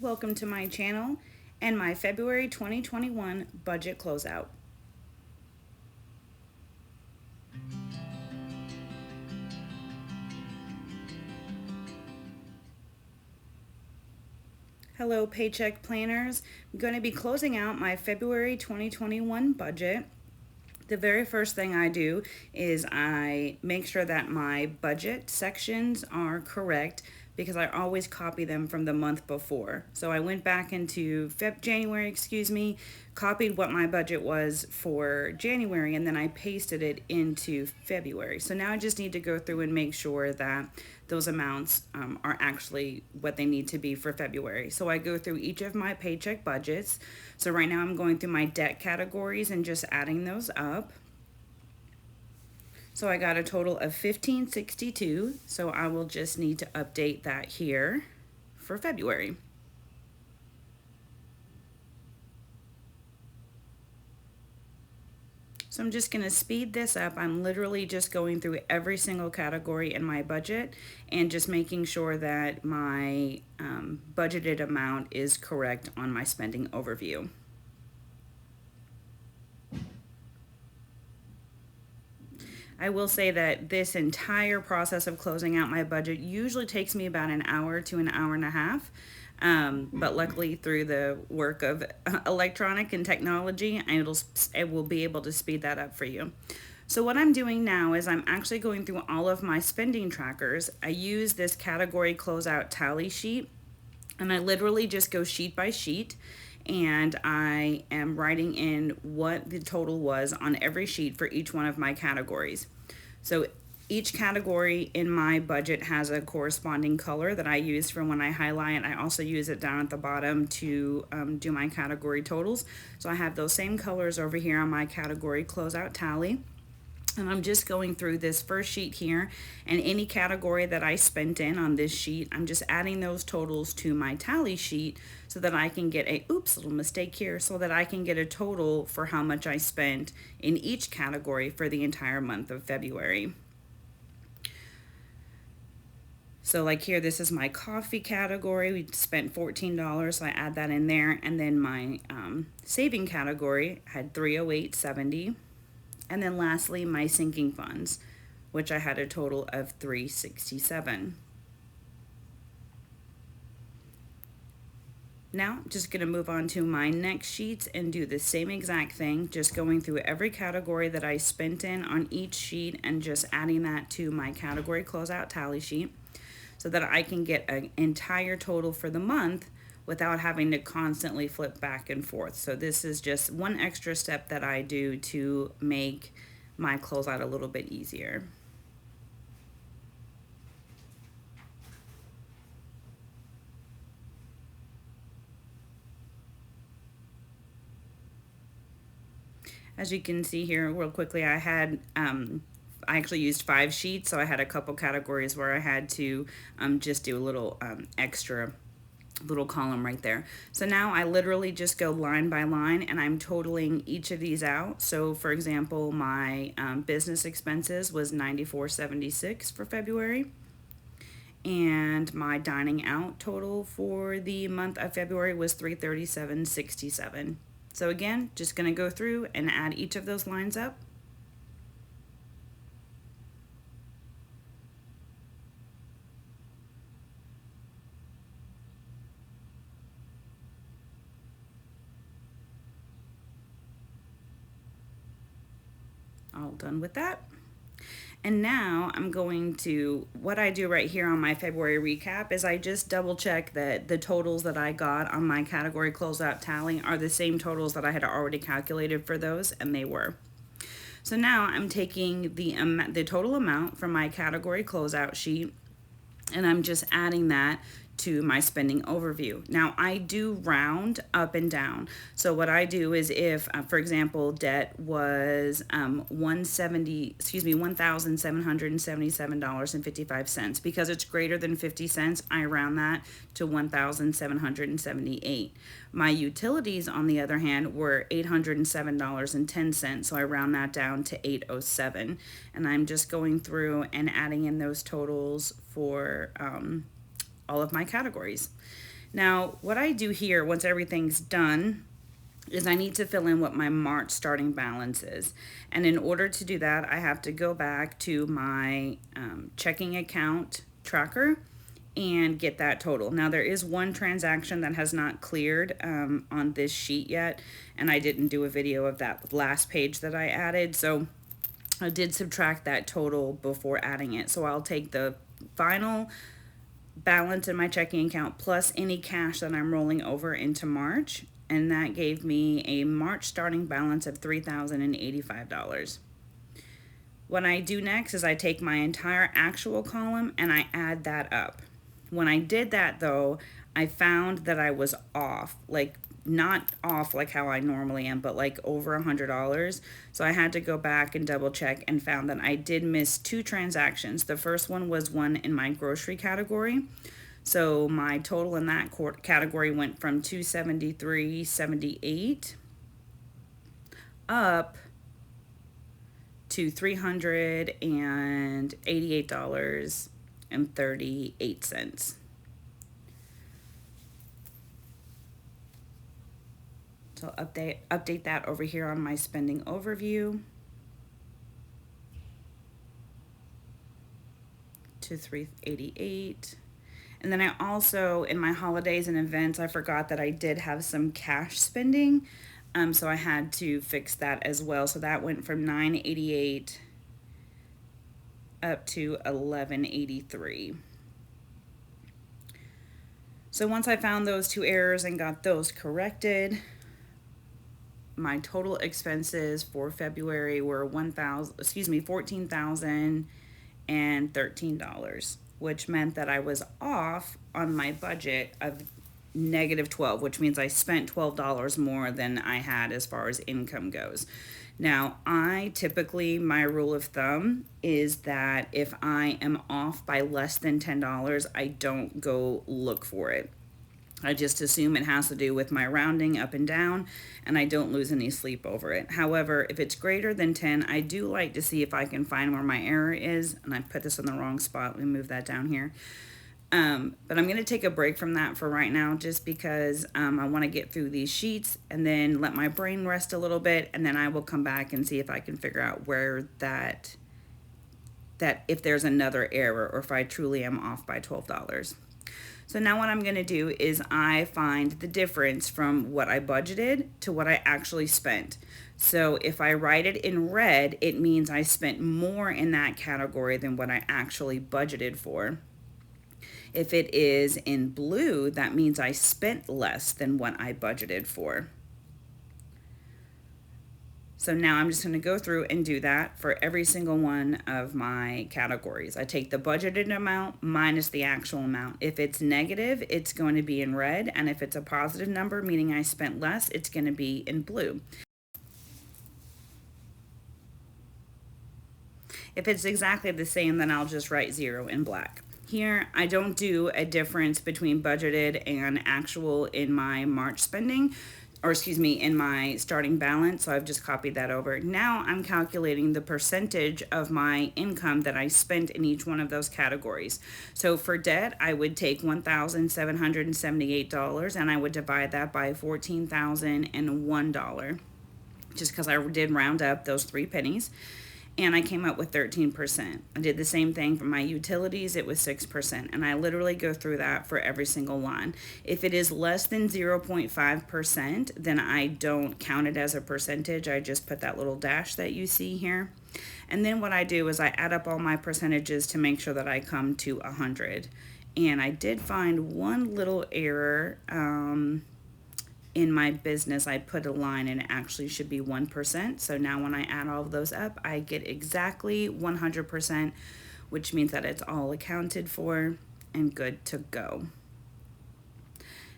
Welcome to my channel and my February 2021 budget closeout. Hello paycheck planners. I'm going to be closing out my February 2021 budget. The very first thing I do is I make sure that my budget sections are correct because I always copy them from the month before. So I went back into January, copied what my budget was for January, and then I pasted it into February. So now I just need to go through and make sure that those amounts are actually what they need to be for February. So I go through each of my paycheck budgets. So right now I'm going through my debt categories and just adding those up. So I got a total of $1,562. So I will just need to update that here for February. So I'm just going to speed this up. I'm literally just going through every single category in my budget and just making sure that my budgeted amount is correct on my spending overview. I will say that this entire process of closing out my budget usually takes me about an hour to an hour and a half. But luckily, through the work of electronic and technology, I will be able to speed that up for you. So what I'm doing now is I'm actually going through all of my spending trackers. I use this category closeout tally sheet, and I literally just go sheet by sheet, and I am writing in what the total was on every sheet for each one of my categories. So each category in my budget has a corresponding color that I use for when I highlight. I also use it down at the bottom to do my category totals. So I have those same colors over here on my category closeout tally. And I'm just going through this first sheet here, and any category that I spent in on this sheet, I'm just adding those totals to my tally sheet so that I can get little mistake here, so that I can get a total for how much I spent in each category for the entire month of February. So like here, this is my coffee category. We spent $14, so I add that in there. And then my saving category had $308.70. And then lastly, my sinking funds, which I had a total of $367. Now, I'm just going to move on to my next sheets and do the same exact thing, just going through every category that I spent in on each sheet and just adding that to my category closeout tally sheet so that I can get an entire total for the month without having to constantly flip back and forth. So this is just one extra step that I do to make my closeout a little bit easier. As you can see here real quickly, I actually used 5 sheets, so I had a couple categories where I had to just do a little extra little column right there. So now I literally just go line by line and I'm totaling each of these out. So for example, my business expenses was $94.76 for February, and my dining out total for the month of February was $337.67. So again, just going to go through and add each of those lines up. All done with that. And now I'm going to, what I do right here on my February recap is I just double check that the totals that I got on my category closeout tally are the same totals that I had already calculated for those, and they were. So now I'm taking the total amount from my category closeout sheet, and I'm just adding that to my spending overview. Now I do round up and down. So what I do is if, for example, debt was $1,777.55. Because it's greater than 50 cents, I round that to 1,778. My utilities, on the other hand, were $807.10, so I round that down to 807. And I'm just going through and adding in those totals for all of my categories. Now, what I do here once everything's done is I need to fill in what my March starting balance is. And in order to do that, I have to go back to my checking account tracker and get that total. Now, there is one transaction that has not cleared on this sheet yet, and I didn't do a video of that last page that I added. So I did subtract that total before adding it. So I'll take the final balance in my checking account plus any cash that I'm rolling over into March, and that gave me a March starting balance of $3,085. What I do next is I take my entire actual column and I add that up. When I did that though, I found that I was off, like not off like how I normally am, but like over $100. So I had to go back and double check and found that I did miss two transactions. The first one was one in my grocery category. So my total in that category went from $273.78 up to $388.38. So update that over here on my spending overview to $388. And then I also, in my holidays and events, I forgot that I did have some cash spending. So I had to fix that as well. So that went from $988 up to $1183. So once I found those two errors and got those corrected, my total expenses for February were $14,013, which meant that I was off on my budget of -12, which means I spent $12 more than I had as far as income goes. Now, I typically, my rule of thumb is that if I am off by less than $10, I don't go look for it. I just assume it has to do with my rounding up and down, and I don't lose any sleep over it. However, if it's greater than 10, I do like to see if I can find where my error is, and I put this in the wrong spot. Let me move that down here. But I'm going to take a break from that for right now just because I want to get through these sheets and then let my brain rest a little bit, and then I will come back and see if I can figure out where that if there's another error or if I truly am off by $12. So now what I'm going to do is I find the difference from what I budgeted to what I actually spent. So if I write it in red, it means I spent more in that category than what I actually budgeted for. If it is in blue, that means I spent less than what I budgeted for. So now I'm just going to go through and do that for every single one of my categories. I take the budgeted amount minus the actual amount. If it's negative, it's going to be in red, and if it's a positive number, meaning I spent less, it's going to be in blue. If it's exactly the same, then I'll just write 0 in black. Here, I don't do a difference between budgeted and actual in my March spending, or excuse me, in my starting balance, so I've just copied that over. Now I'm calculating the percentage of my income that I spent in each one of those categories. So for debt, I would take $1,778 and I would divide that by $14,001, just because I did round up those 3 pennies. And I came up with 13%. I did the same thing for my utilities, it was 6%. And I literally go through that for every single line. If it is less than 0.5%, then I don't count it as a percentage. I just put that little dash that you see here. And then what I do is I add up all my percentages to make sure that I come to 100. And I did find one little error. In my business, I put a line and it actually should be 1%. So now when I add all of those up, I get exactly 100%, which means that it's all accounted for and good to go.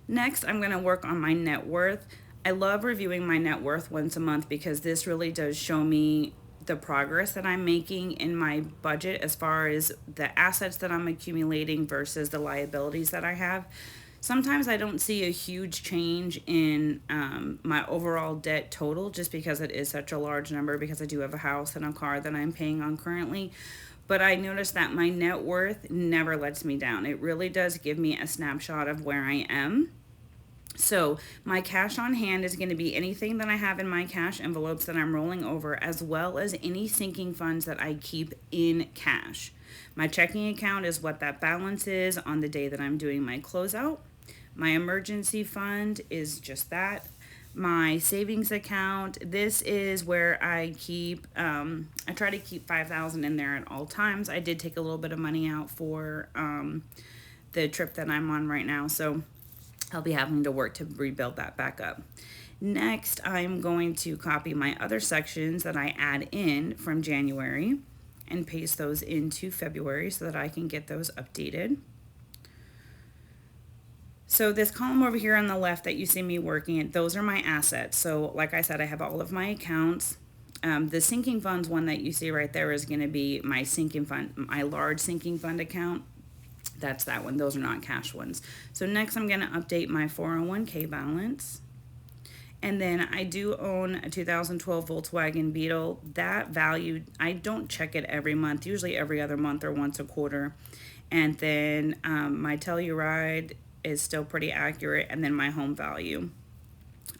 Next, I'm going to work on my net worth. I love reviewing my net worth once a month because this really does show me the progress that I'm making in my budget as far as the assets that I'm accumulating versus the liabilities that I have. Sometimes I don't see a huge change in my overall debt total just because it is such a large number, because I do have a house and a car that I'm paying on currently. but I noticed that my net worth never lets me down. It really does give me a snapshot of where I am. So my cash on hand is going to be anything that I have in my cash envelopes that I'm rolling over, as well as any sinking funds that I keep in cash. My checking account is what that balance is on the day that I'm doing my closeout. My emergency fund is just that. My savings account, this is where I keep, I try to keep 5,000 in there at all times. I did take a little bit of money out for the trip that I'm on right now, so I'll be having to work to rebuild that back up. Next, I'm going to copy my other sections that I add in from January and paste those into February so that I can get those updated. So this column over here on the left that you see me working at, those are my assets. So like I said, I have all of my accounts. The sinking funds one that you see right there is going to be my sinking fund, my large sinking fund account. That's that one. Those are not cash ones. So next I'm going to update my 401k balance. And then I do own a 2012 Volkswagen Beetle. That value, I don't check it every month, usually every other month or once a quarter. And then my Telluride is still pretty accurate, and then my home value.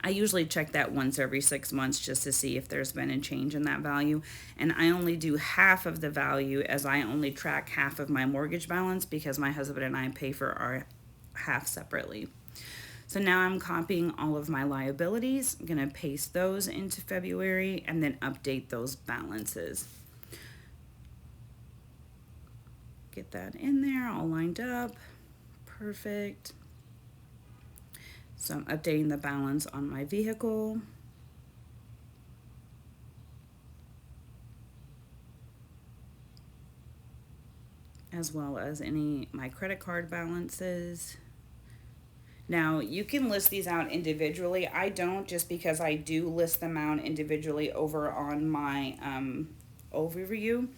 I usually check that once every 6 months just to see if there's been a change in that value. And I only do half of the value, as I only track half of my mortgage balance because my husband and I pay for our half separately. So now I'm copying all of my liabilities. I'm going to paste those into February and then update those balances. Get that in there all lined up. Perfect. So I'm updating the balance on my vehicle. As well as my credit card balances. Now you can list these out individually. I don't, just because I do list them out individually over on my overview.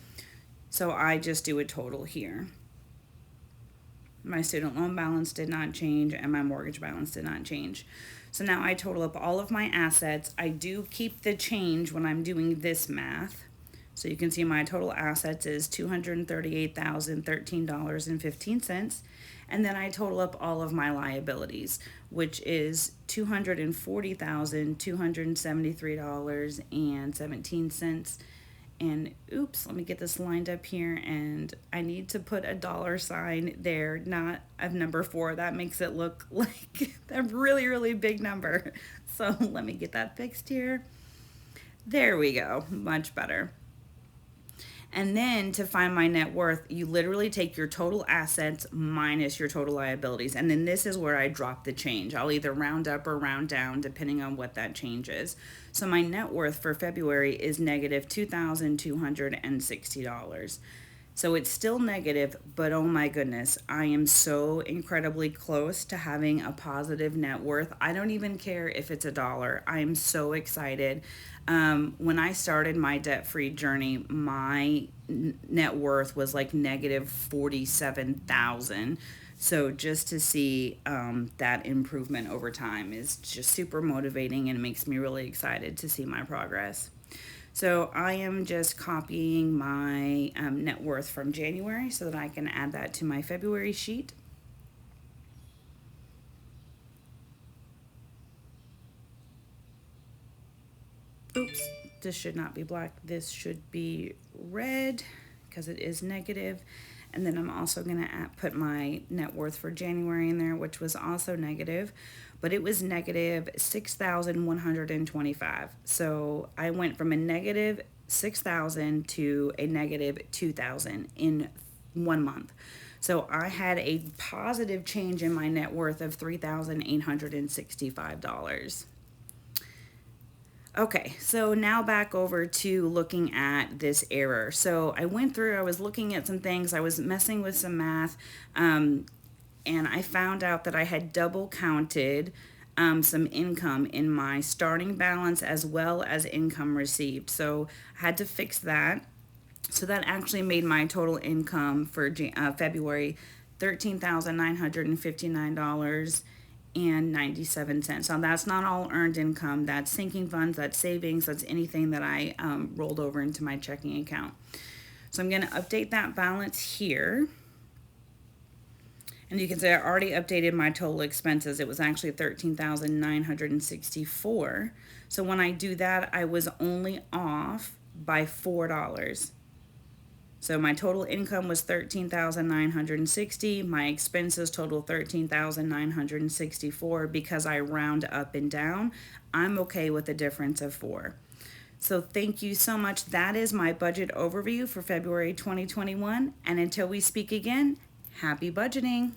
So I just do a total here. My student loan balance did not change and my mortgage balance did not change. So now I total up all of my assets. I do keep the change when I'm doing this math. So you can see my total assets is $238,013.15. And then I total up all of my liabilities, which is $240,273.17. And oops, let me get this lined up here, and I need to put a dollar sign there, not a number 4. That makes it look like a really, really big number. So let me get that fixed here. There we go, much better. And then to find my net worth, you literally take your total assets minus your total liabilities. And then this is where I drop the change. I'll either round up or round down depending on what that change is. So my net worth for February is negative $2,260. So it's still negative, but oh my goodness, I am so incredibly close to having a positive net worth. I don't even care if it's $1. I am so excited. When I started my debt-free journey, my net worth was like negative 47,000. So just to see that improvement over time is just super motivating and makes me really excited to see my progress. So I am just copying my net worth from January so that I can add that to my February sheet. Oops, this should not be black. This should be red because it is negative. And then I'm also going to put my net worth for January in there, which was also negative, but it was negative 6,125. So I went from a negative 6,000 to a negative 2,000 in 1 month. So I had a positive change in my net worth of $3,865. Okay, so now back over to looking at this error. So I went through, I was looking at some things, I was messing with some math, and I found out that I had double counted some income in my starting balance as well as income received. So I had to fix that. So that actually made my total income for February $13,959.97. Now that's not all earned income. That's sinking funds, that's savings, that's anything that I rolled over into my checking account. So I'm going to update that balance here. And you can see I already updated my total expenses. It was actually 13,964. So when I do that, I was only off by $4. So my total income was 13,960. My expenses total 13,964 because I round up and down. I'm okay with a difference of 4. So thank you so much. That is my budget overview for February 2021. And until we speak again, happy budgeting.